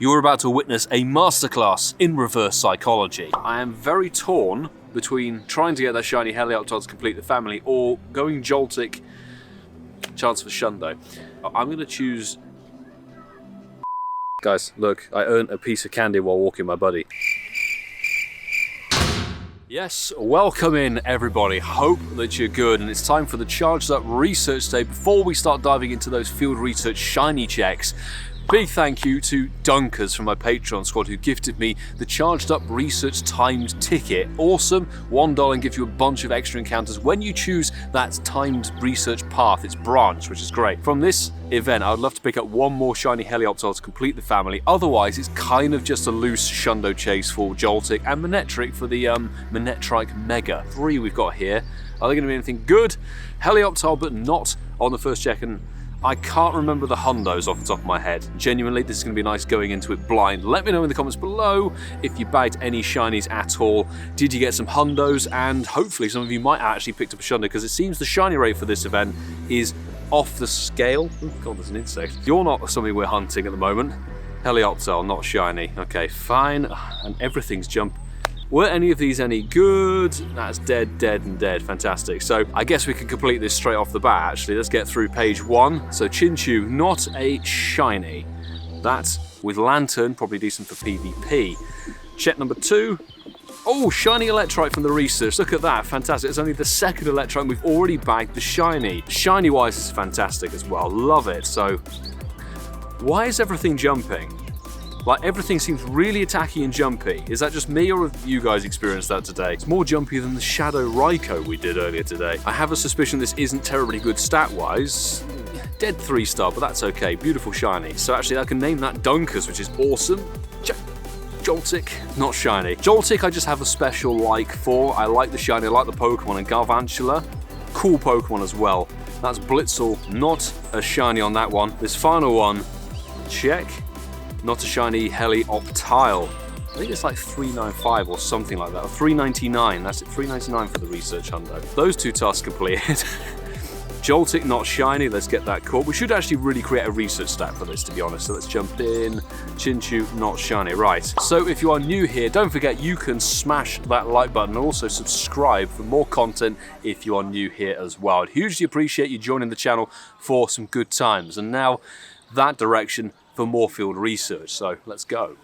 You're about to witness a masterclass in reverse psychology. I am very torn between trying to get that Shiny Helioptile to complete the family or going Joltik, chance for Shundo. I'm going to choose... Guys, look, I earned a piece of candy while walking my buddy. Yes, welcome in everybody. Hope that you're good, and it's time for the Charged Up Research Day. Before we start diving into those field research shiny checks, big thank you to Dunkers from my Patreon squad who gifted me the Charged Up Research Timed ticket. Awesome, $1 and gives you a bunch of extra encounters when you choose that timed research path. It's branched, which is great. From this event, I would love to pick up one more Shiny Helioptile to complete the family. Otherwise, it's kind of just a loose Shundo chase for Joltik and Electrike for the Electrike Mega. 3 we've got here. Are they going to be anything good? Helioptile, but not on the first check, and I can't remember the hundos off the top of my head. Genuinely, this is going to be nice going into it blind. Let me know in the comments below if you bagged any shinies at all. Did you get some hundos? And hopefully some of you might have actually picked up a shundo, because it seems the shiny rate for this event is off the scale. Oh god, there's an insect. You're not something we're hunting at the moment. Helioptile, not shiny. Okay, fine. And everything's jumped. Were any of these any good? That's dead, dead, and dead. Fantastic. So I guess we can complete this straight off the bat, actually. Let's get through page 1. So Chinchou, not a shiny. That's with Lantern, probably decent for PvP. Check number 2. Oh, shiny Electrike from the research. Look at that, fantastic. It's only the second Electrike and we've already bagged the shiny. Shiny-wise is fantastic as well. Love it. So why is everything jumping? Like, everything seems really attacky and jumpy. Is that just me, or have you guys experienced that today? It's more jumpy than the Shadow Raikou we did earlier today. I have a suspicion this isn't terribly good stat-wise. Dead 3-star, but that's okay. Beautiful shiny. So actually, I can name that Dunkers, which is awesome. Joltik, not shiny. Joltik I just have a special like for. I like the shiny, I like the Pokemon, and Garvantula, cool Pokemon as well. That's Blitzle, not a shiny on that one. This final one, check. Not a Shiny Helioptile. I think it's like 395 or something like that, or 399. That's it, 399 for the research hundo. Those 2 tasks completed. Joltik, not shiny. Let's get that caught. We should actually really create a research stat for this, to be honest. So let's jump in. Chinchou, not shiny. Right. So if you are new here, don't forget you can smash that like button and also subscribe for more content if you are new here as well. I'd hugely appreciate you joining the channel for some good times. And now that direction for more field research, so let's go.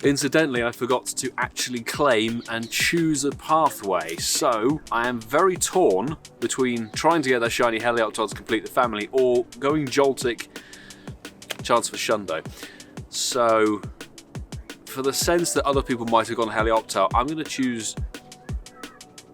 Incidentally, I forgot to actually claim and choose a pathway, so I am very torn between trying to get that Shiny Helioptile to complete the family or going Joltik, chance for Shundo. So, for the sense that other people might have gone Helioptile, I'm going to choose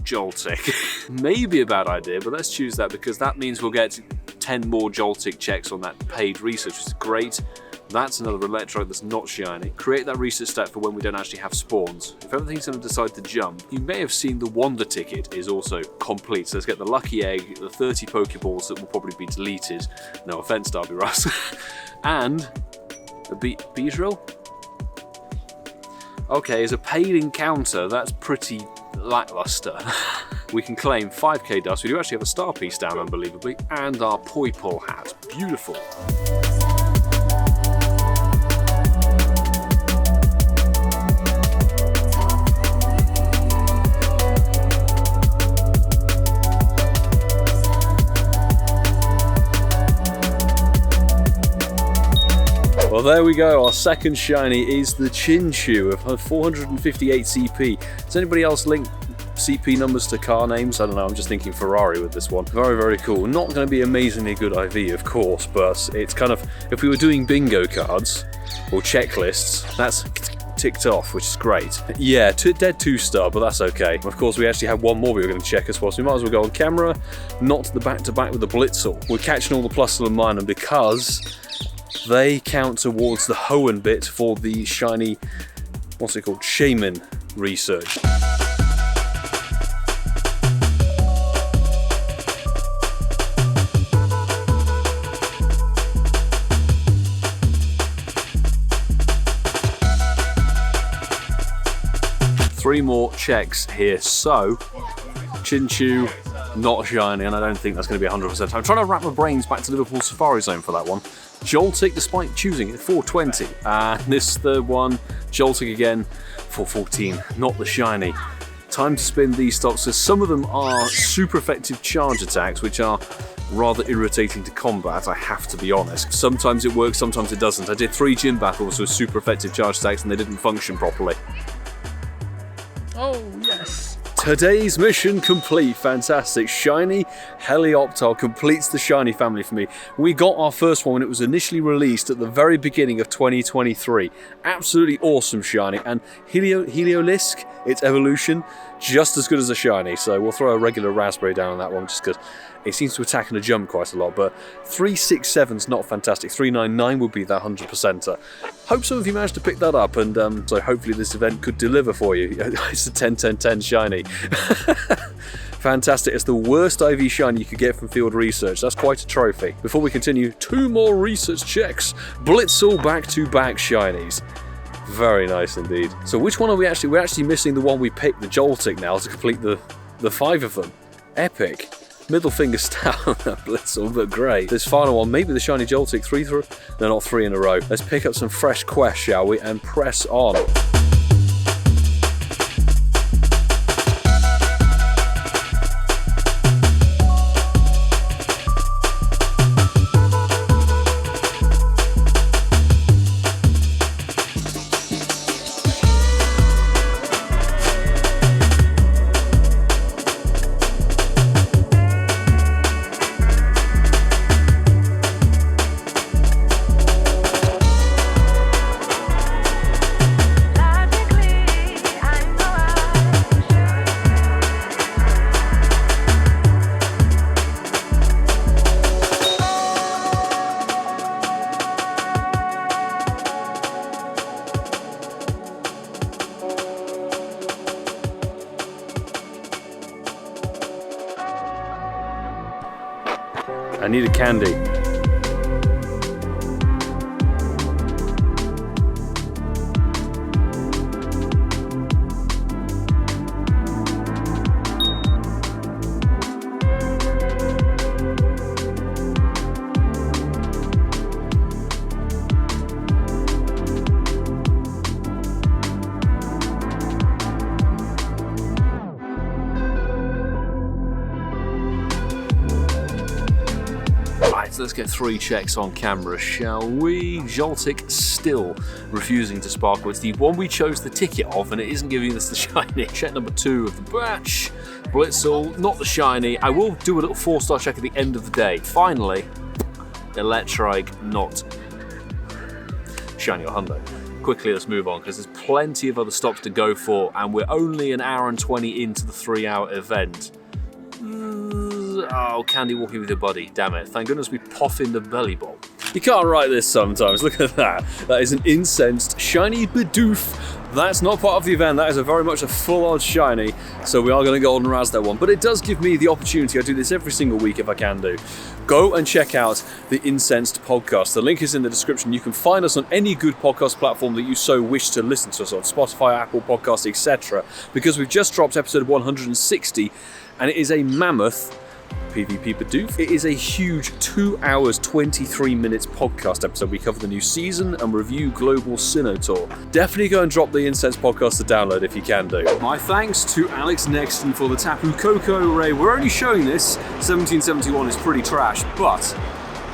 Joltik. Maybe a bad idea, but let's choose that because that means we'll get 10 more Joltik checks on that paid research, which is great. That's another Electrike that's not shiny. Create that research stat for when we don't actually have spawns. If everything's going to decide to jump, you may have seen the Wonder ticket is also complete. So let's get the Lucky Egg, the 30 Pokeballs that will probably be deleted. No offense, Darby Russ. And a Beedrill. Okay, as a paid encounter, that's pretty lackluster. We can claim 5k dust. We do actually have a star piece down, unbelievably, and our Poipole hat. Beautiful. Well, there we go. Our second shiny is the Chinchou of 458 CP. Does anybody else link CP numbers to car names? I don't know, I'm just thinking Ferrari with this one. Very, very cool. Not going to be amazingly good IV, of course, but it's kind of, if we were doing bingo cards or checklists, that's ticked off, which is great. Yeah, dead 2-star, but that's okay. Of course, we actually have one more we were going to check as well, so we might as well go on camera, not the back-to-back with the Blitzle. We're catching all the plus and minus because they count towards the Hoenn bit for the shiny, what's it called, Shaman research. Three more checks here, so Chinchou, not shiny, and I don't think that's going to be 100%. I'm trying to wrap my brains back to Liverpool Safari Zone for that one. Joltik, despite choosing it, 420. And this third one, Joltik again, 414, not the shiny. Time to spin these stops, so some of them are super effective charge attacks, which are rather irritating to combat, I have to be honest. Sometimes it works, sometimes it doesn't. I did 3 gym battles with super effective charge attacks and they didn't function properly. Oh, yes. Today's mission complete. Fantastic. Shiny Helioptile completes the shiny family for me. We got our first one when it was initially released at the very beginning of 2023. Absolutely awesome shiny. And Heliolisk, its evolution, just as good as a shiny. So we'll throw a regular raspberry down on that one just because it seems to attack and a jump quite a lot. But 367's not fantastic. 399 would be that 100%er. Hope some of you managed to pick that up, and so hopefully this event could deliver for you. It's a 10-10-10 shiny. Fantastic. It's the worst IV shiny you could get from field research. That's quite a trophy. Before we continue, 2 more research checks. Blitzle back-to-back shinies. Very nice indeed. So which one are we actually? We're actually missing the one we picked, the Joltik, now to complete the 5 of them. Epic. Middle finger down, Blitzle, but great. This final one, maybe the shiny Joltik, 3 through? No, not 3 in a row. Let's pick up some fresh quests, shall we, and press on. I need a candy. Let's get 3 checks on camera, shall we? Joltik still refusing to sparkle. It's the one we chose the ticket of, and it isn't giving us the shiny. Check number 2 of the batch. Blitzle, not the shiny. I will do a little 4-star check at the end of the day. Finally, Electrike, not shiny or hundo. Quickly, let's move on, because there's plenty of other stops to go for, and we're only an hour and 20 into the 3-hour event. Oh, candy walking with your buddy, damn it. Thank goodness we poff in the belly bowl. You can't write this sometimes, look at that. That is an incensed shiny Bidoof. That's not part of the event, that is very much a full-on shiny, so we are going to golden razz that one. But it does give me the opportunity, I do this every single week if I can do. Go and check out the Incensed podcast. The link is in the description. You can find us on any good podcast platform that you so wish to listen to us on, Spotify, Apple Podcasts, etc. Because we've just dropped episode 160, and it is a mammoth PvP Bidoof. It is a huge 2 hours 23 minutes podcast episode. We cover the new season and review Global Sinnoh Tour. Definitely go and drop the Incense podcast to download if you can do. My thanks to Alex Nexton for the Tapu Koko array. We're only showing this. 1771 is pretty trash, but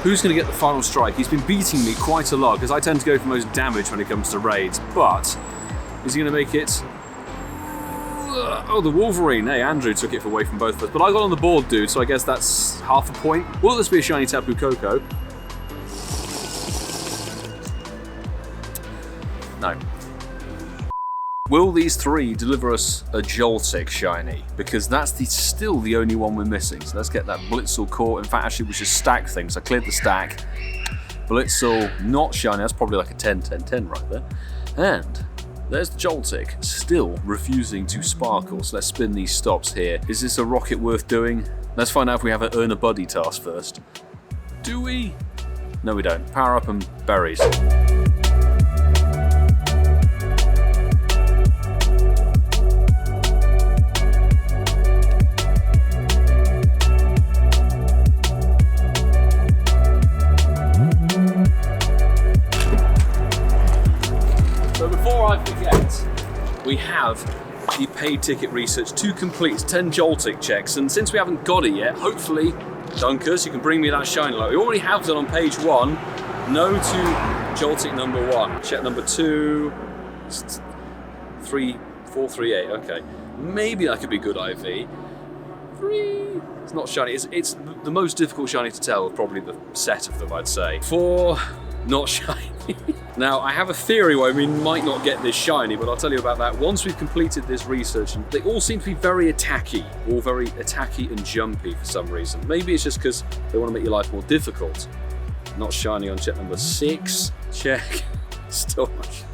who's going to get the final strike? He's been beating me quite a lot because I tend to go for most damage when it comes to raids, but is he going to make it? Oh, the Wolverine. Hey, Andrew took it away from both of us. But I got on the board, dude, so I guess that's half a point. Will this be a shiny Tapu Koko? No. Will these 3 deliver us a Joltik shiny? Because that's still the only one we're missing. So let's get that Blitzle caught. In fact, actually, we should stack things. I cleared the stack. Blitzle, not shiny. That's probably like a 10-10-10 right there. And there's the Joltik, still refusing to sparkle, so let's spin these stops here. Is this a rocket worth doing? Let's find out if we have an earn a buddy task first. Do we? No, we don't. Power up and berries. we have the paid ticket research to complete 10 Joltik checks, and since we haven't got it yet, hopefully, Dunkers, you can bring me that shiny like we already have done on page 1. No to Joltik number 1. Check number 2, 3, 4, 3, 8. Okay, maybe that could be good IV. 3. It's not shiny. It's the most difficult shiny to tell of probably the set of them, I'd say. 4, not shiny. Now, I have a theory why we might not get this shiny, but I'll tell you about that once we've completed this research. And they all seem to be very attacky, all very attacky and jumpy for some reason. Maybe it's just because they want to make your life more difficult. Not shiny on check number 6. Check. Still not shiny.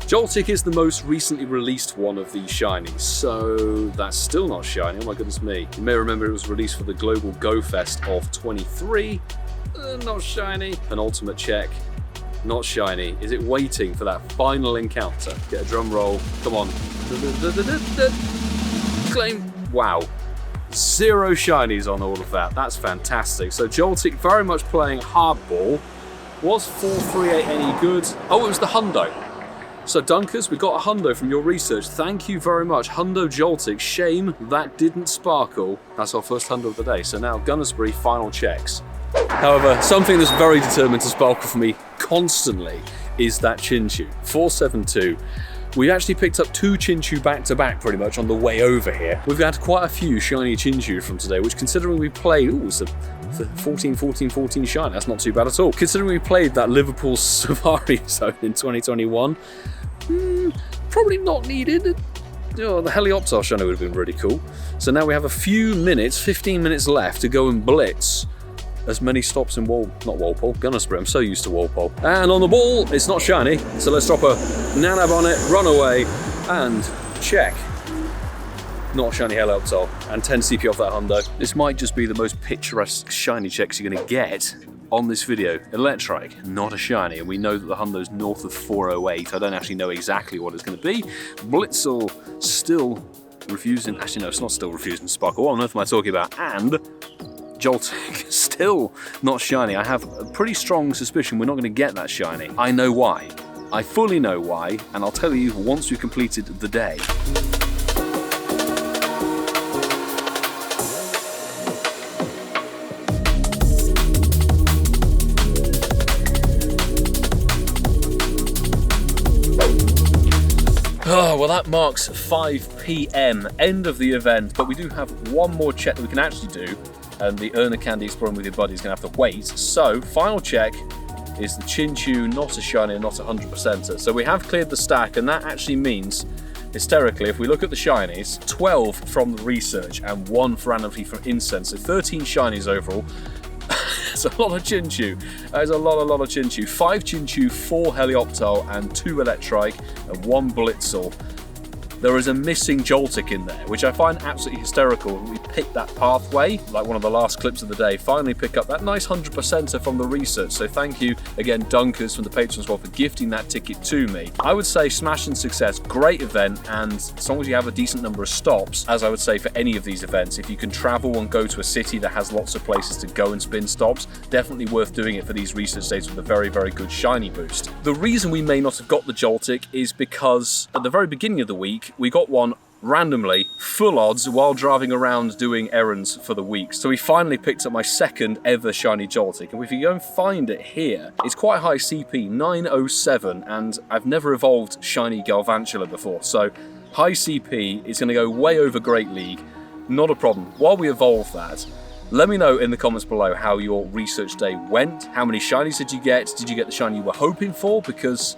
Joltik is the most recently released one of these shinies, so that's still not shiny. Oh my goodness me. You may remember it was released for the Global Go Fest of 23. Not shiny. An ultimate check. Not shiny. Is it waiting for that final encounter? Get a drum roll. Come on. Claim. Wow. 0 shinies on all of that. That's fantastic. So Joltik very much playing hardball. Was 438 any good? Oh, it was the hundo. So Dunkers, we got a hundo from your research. Thank you very much. Hundo Joltik. Shame that didn't sparkle. That's our first hundo of the day. So now Gunnersbury final checks. However, something that's very determined to sparkle for me constantly is that Chinchou. 472. We actually picked up 2 Chinchou back to back pretty much on the way over here. We've had quite a few shiny Chinchou from today, which considering we played, it's a 14, 14, 14 shiny, that's not too bad at all. Considering we played that Liverpool Safari Zone in 2021, probably not needed. Oh, the Helioptile shiny would have been really cool. So now we have a few minutes, 15 minutes left to go and blitz as many stops in Walpole, Gunnersbury, I'm so used to Walpole. And on the ball, it's not shiny, so let's drop a Nanab on it, run away, and check. Not shiny Helioptile, and 10 CP off that hundo. This might just be the most picturesque shiny checks you're gonna get on this video. Electrike, not a shiny, and we know that the hundo's north of 408. I don't actually know exactly what it's gonna be. Blitzle, still refusing, actually no, it's not still refusing to sparkle. What on earth am I talking about? And Joltik, still not shiny. I have a pretty strong suspicion we're not going to get that shiny. I know why. I fully know why, and I'll tell you once we've completed the day. Oh, well that marks 5 PM, end of the event, but we do have one more check that we can actually do. And the earn a candy exploring with your buddy is going to have to wait. So, final check is the Chinchou, not a shiny and not a 100%er. So we have cleared the stack, and that actually means, hysterically, if we look at the shinies, 12 from the research and 1 randomly from incense. So 13 shinies overall. That's a lot of Chinchou. That is a lot of Chinchou. 5 Chinchou, 4 Helioptile, and 2 Electrike, and 1 Blitzle. There is a missing Joltik in there, which I find absolutely hysterical. We pick that pathway, like one of the last clips of the day, finally pick up that nice 100%er from the research. So thank you again, Dunkers from the Patreon Squad, for gifting that ticket to me. I would say smash and success, great event, and as long as you have a decent number of stops, as I would say for any of these events, if you can travel and go to a city that has lots of places to go and spin stops, definitely worth doing it for these research days with a very, very good shiny boost. The reason we may not have got the Joltik is because at the very beginning of the week, we got one randomly, full odds, while driving around doing errands for the week. So we finally picked up my second ever shiny Joltik, and if you go and find it here, it's quite high CP, 907, and I've never evolved shiny Galvantula before, so high CP is going to go way over Great League, not a problem. While we evolve that, let me know in the comments below how your research day went. How many shinies did you get? Did you get the shiny you were hoping for? Because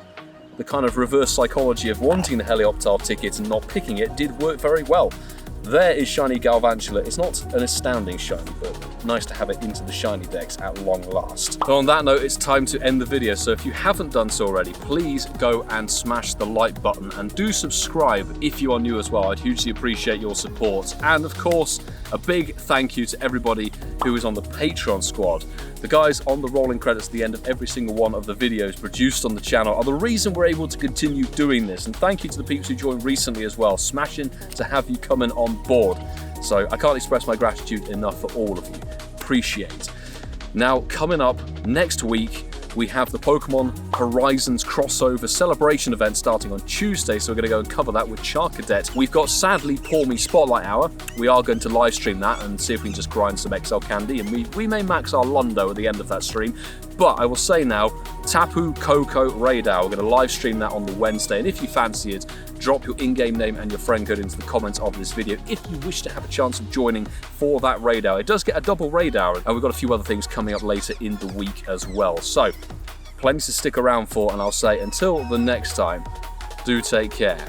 the kind of reverse psychology of wanting the Helioptile ticket and not picking it did work very well. There is shiny Galvantula. It's not an astounding shiny, but nice to have it into the shiny decks at long last. So on that note, it's time to end the video. So if you haven't done so already, please go and smash the like button and do subscribe if you are new as well. I'd hugely appreciate your support. And of course, a big thank you to everybody who is on the Patreon squad. The guys on the rolling credits at the end of every single one of the videos produced on the channel are the reason we're able to continue doing this. And thank you to the peeps who joined recently as well. Smashing to have you coming on board. So I can't express my gratitude enough for all of you. Appreciate. Now, coming up next week, We have the Pokemon Horizons crossover celebration event starting on Tuesday, so we're going to go and cover that with Charcadet. We've got, sadly, Pour Me Spotlight Hour. We are going to live stream that and see if we can just grind some XL candy, and we may max our Lundo at the end of that stream. But I will say now, Tapu Koko Raid Hour, we're going to live stream that on the Wednesday, and if you fancy it, drop your in-game name and your friend code into the comments of this video if you wish to have a chance of joining for that raid hour. It does get a double raid hour, and we've got a few other things coming up later in the week as well. So, plenty to stick around for, and I'll say until the next time, do take care.